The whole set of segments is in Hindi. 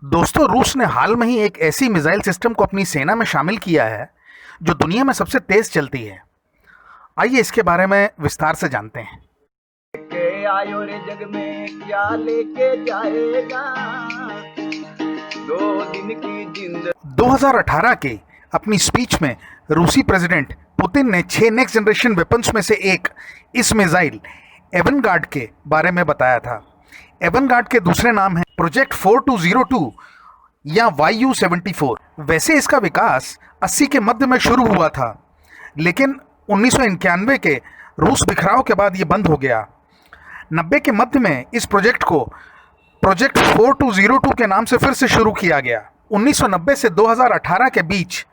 दोस्तों, रूस ने हाल में ही एक ऐसी मिसाइल सिस्टम को अपनी सेना में शामिल किया है जो दुनिया में सबसे तेज चलती है। आइए इसके बारे में विस्तार से जानते हैं। के आयो रे जग में क्या लेके जाएगा 2 दिन की जिंदगी। 2018 के अपनी स्पीच में रूसी प्रेसिडेंट पुतिन ने 6 नेक्स्ट जनरेशन वेपन्स में से एक इस मिसाइल एवनगार्ड के बारे में बताया था। एवनगार्ड के दूसरे नाम है प्रोजेक्ट 4202 या YU-74। वैसे इसका विकास 80 के मध्य में शुरू हुआ था, लेकिन 1991 के रूस बिखराव के बाद ये बंद हो गया। 90 के मध्य में इस प्रोजेक्ट को प्रोजेक्ट 4202 के नाम से फिर से शुरू किया गया। 1990 से 2018 के बीच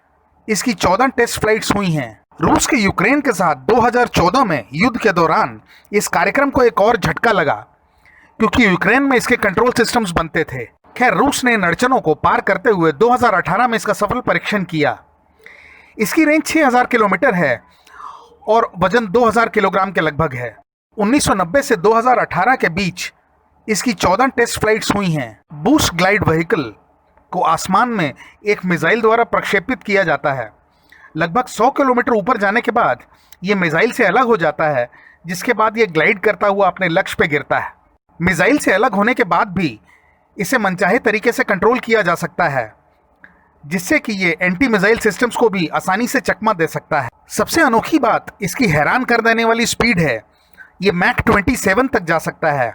इसकी 14 टेस्ट फ्लाइट्स हुई हैं। रूस के यूक्रेन के साथ 2014 में युद्ध के दौरान इस कार्यक्रम को एक और झटका लगा, क्योंकि यूक्रेन में इसके कंट्रोल सिस्टम्स बनते थे। खैर, रूस ने इन अड़चनों को पार करते हुए 2018 में इसका सफल परीक्षण किया। इसकी रेंज 6000 किलोमीटर है और वजन 2000 किलोग्राम के लगभग है। 1990 से 2018 के बीच इसकी 14 टेस्ट फ्लाइट्स हुई हैं। बूस्ट ग्लाइड व्हीकल को आसमान में एक मिसाइल द्वारा प्रक्षेपित किया जाता है। लगभग 100 किलोमीटर ऊपर जाने के बाद ये मिसाइल से अलग हो जाता है, जिसके बाद ये ग्लाइड करता हुआ अपने लक्ष्य पर गिरता है। मिसाइल से अलग होने के बाद भी इसे मनचाहे तरीके से कंट्रोल किया जा सकता है, जिससे कि ये एंटी मिसाइल सिस्टम्स को भी आसानी से चकमा दे सकता है। सबसे अनोखी बात इसकी हैरान कर देने वाली स्पीड है। ये मैक 27 तक जा सकता है।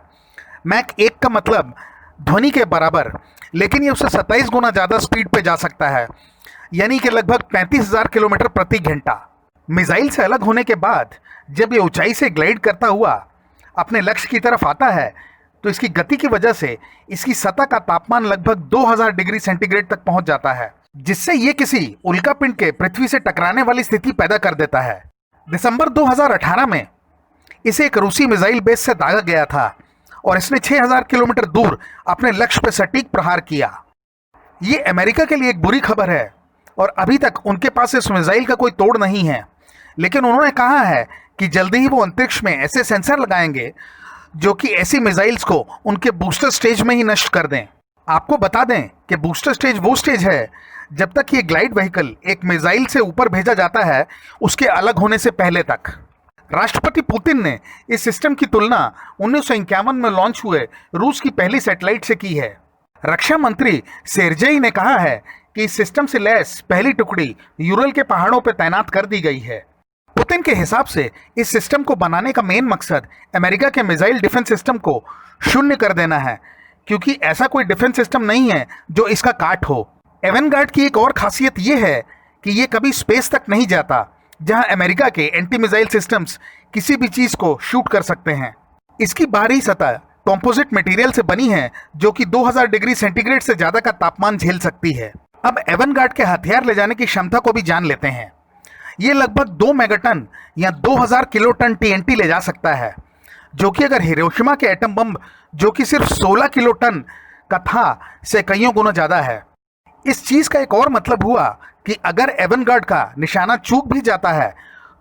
मैक 1 का मतलब ध्वनि के बराबर, लेकिन ये उससे 27 गुना ज़्यादा स्पीड पे जा सकता है, यानी कि लगभग 35,000 किलोमीटर प्रति घंटा। मिसाइल से अलग होने के बाद जब ये ऊंचाई से ग्लाइड करता हुआ अपने लक्ष्य की तरफ आता है, तो इसकी गति की वजह से इसकी सतह का तापमान लगभग 2000 डिग्री सेंटीग्रेड तक पहुंच जाता है, जिससे ये किसी उल्कापिंड के पृथ्वी से टकराने वाली स्थिति पैदा कर देता है। दिसंबर 2018 में इसे एक रूसी मिसाइल बेस से दागा गया था और इसने 6000 किलोमीटर दूर अपने लक्ष्य पर सटीक प्रहार किया। ये अमेरिका के लिए एक बुरी खबर है और अभी तक उनके पास इस मिसाइल का कोई तोड़ नहीं है, लेकिन उन्होंने कहा है कि जल्दी ही वो अंतरिक्ष में ऐसे सेंसर लगाएंगे जो कि ऐसी मिसाइल्स को उनके बूस्टर स्टेज में ही नष्ट कर दें। आपको बता दें कि बूस्टर स्टेज वो स्टेज है जब तक ये ग्लाइड व्हीकल एक मिसाइल से ऊपर भेजा जाता है, उसके अलग होने से पहले तक। राष्ट्रपति पुतिन ने इस सिस्टम की तुलना 1951 में लॉन्च हुए रूस की पहली सैटेलाइट से की है। रक्षा मंत्री सेर्जेई ने कहा है कि इस सिस्टम से लैस पहली टुकड़ी यूरल के पहाड़ों पर तैनात कर दी गई है। पुतिन के हिसाब से इस सिस्टम को बनाने का मेन मकसद अमेरिका के मिसाइल डिफेंस सिस्टम को शून्य कर देना है, क्योंकि ऐसा कोई डिफेंस सिस्टम नहीं है जो इसका काट हो। एवनगार्ड की एक और खासियत यह है कि ये कभी स्पेस तक नहीं जाता, जहां अमेरिका के एंटी मिसाइल सिस्टम्स किसी भी चीज को शूट कर सकते हैं। इसकी बाहरी सतह कॉम्पोजिट मटेरियल से बनी है, जो कि 2000 डिग्री सेंटीग्रेड से ज्यादा का तापमान झेल सकती है। अब एवनगार्ड के हथियार ले जाने की क्षमता को भी जान लेते हैं। ये लगभग 2 मेगाटन या 2000 किलोटन TNT ले जा सकता है, जो कि अगर हिरोशिमा के एटम बम, जो कि सिर्फ 16 किलोटन का था, से कईयों गुना ज़्यादा है। इस चीज़ का एक और मतलब हुआ कि अगर एवनगार्ड का निशाना चूक भी जाता है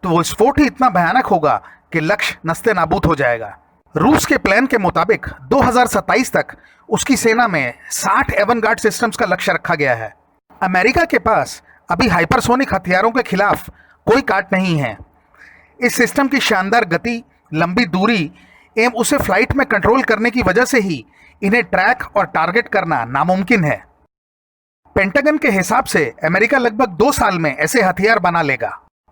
तो वो विस्फोट ही इतना भयानक होगा कि लक्ष्य नस्ते नाबूद हो जाएगा। रूस के प्लान के मुताबिक 2027 तक उसकी सेना में 60 एवनगार्ड सिस्टम्स का लक्ष्य रखा गया है। अमेरिका के पास अभी हाइपरसोनिक हथियारों के खिलाफ कोई काट नहीं है। इस सिस्टम की शानदार गति, लंबी दूरी एवं उसे फ्लाइट में कंट्रोल करने की वजह से ही इन्हें ट्रैक और टारगेट करना नामुमकिन है। पेंटागन के हिसाब से अमेरिका लगभग 2 साल में ऐसे हथियार बना लेगा।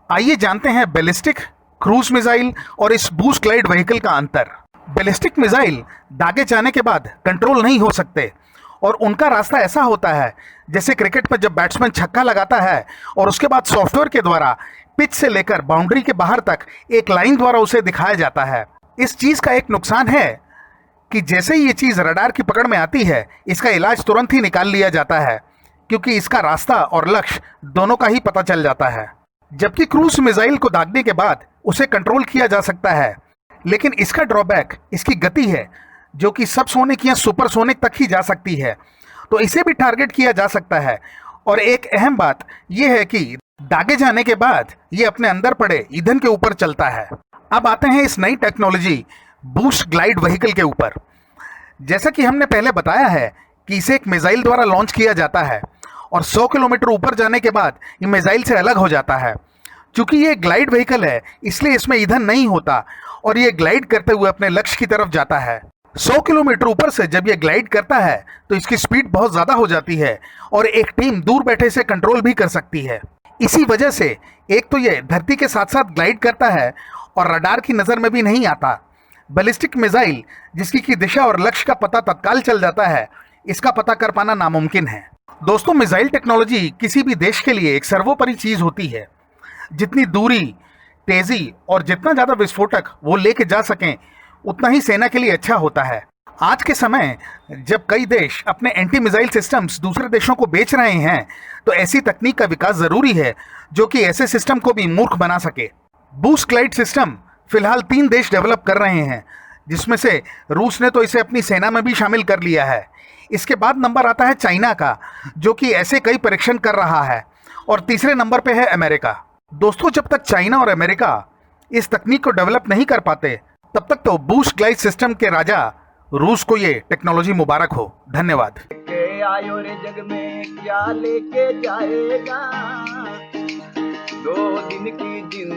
आइए जानते हैं बैलिस्टिक, क्रूज मिसाइल और इस बूस्ट ग्लाइड व्हीकल का अंतर। बैलिस्टिक मिसाइल दागे जाने के बाद कंट्रोल नहीं हो सकते और उनका रास्ता ऐसा होता है जैसे क्रिकेट में जब बैट्समैन छक्का लगाता है और उसके बाद सॉफ्टवेयर के द्वारा पिच से लेकर बाउंड्री के बाहर तक एक लाइन द्वारा उसे दिखाया जाता है। इस चीज़ का एक नुकसान है कि जैसे ही ये चीज़ रडार की पकड़ में आती है, इसका इलाज तुरंत ही निकाल लिया जाता है, क्योंकि इसका रास्ता और लक्ष्य दोनों का ही पता चल जाता है। जबकि क्रूज मिसाइल को दागने के बाद उसे कंट्रोल किया जा सकता है, लेकिन इसका ड्रॉबैक इसकी गति है, जो कि सबसोनिक या सुपरसोनिक तक ही जा सकती है, तो इसे भी टारगेट किया जा सकता है। और एक अहम बात यह है कि दागे जाने के बाद ये अपने अंदर पड़े ईंधन के ऊपर चलता है। अब आते हैं इस नई टेक्नोलॉजी बूस्ट ग्लाइड व्हीकल के ऊपर। जैसा कि हमने पहले बताया है कि इसे एक मिसाइल द्वारा लॉन्च किया जाता है और 100 किलोमीटर ऊपर जाने के बाद ये मिसाइल से अलग हो जाता है। चूंकि ये ग्लाइड व्हीकल है इसलिए इसमें ईंधन नहीं होता और ये ग्लाइड करते हुए अपने लक्ष्य की तरफ जाता है। 100 किलोमीटर ऊपर से जब ये ग्लाइड करता है तो इसकी स्पीड बहुत ज़्यादा हो जाती है और एक टीम दूर बैठे से कंट्रोल भी कर सकती है। इसी वजह से एक तो ये धरती के साथ साथ ग्लाइड करता है और रडार की नज़र में भी नहीं आता। बैलिस्टिक मिसाइल जिसकी की दिशा और लक्ष्य का पता तत्काल चल जाता है, इसका पता कर पाना नामुमकिन है। दोस्तों, मिसाइल टेक्नोलॉजी किसी भी देश के लिए एक सर्वोपरि चीज़ होती है। जितनी दूरी, तेज़ी और जितना ज़्यादा विस्फोटक वो लेके जा सकें उतना ही सेना के लिए अच्छा होता है। आज के समय जब कई देश अपने एंटी मिसाइल सिस्टम्स दूसरे देशों को बेच रहे हैं तो ऐसी तकनीक का विकास ज़रूरी है जो कि ऐसे सिस्टम को भी मूर्ख बना सके। बूस्ट ग्लाइड सिस्टम फिलहाल 3 देश डेवलप कर रहे हैं, जिसमें से रूस ने तो इसे अपनी सेना में भी शामिल कर लिया है। इसके बाद नंबर आता है चाइना का, जो कि ऐसे कई परीक्षण कर रहा है, और तीसरे नंबर पे है अमेरिका। दोस्तों, जब तक चाइना और अमेरिका इस तकनीक को डेवलप नहीं कर पाते तब तक तो बूस्ट ग्लाइड सिस्टम के राजा रूस को ये टेक्नोलॉजी मुबारक हो। धन्यवाद। के आयो रे जग में क्या लेके जाएगा, 2 दिन की जिंदगी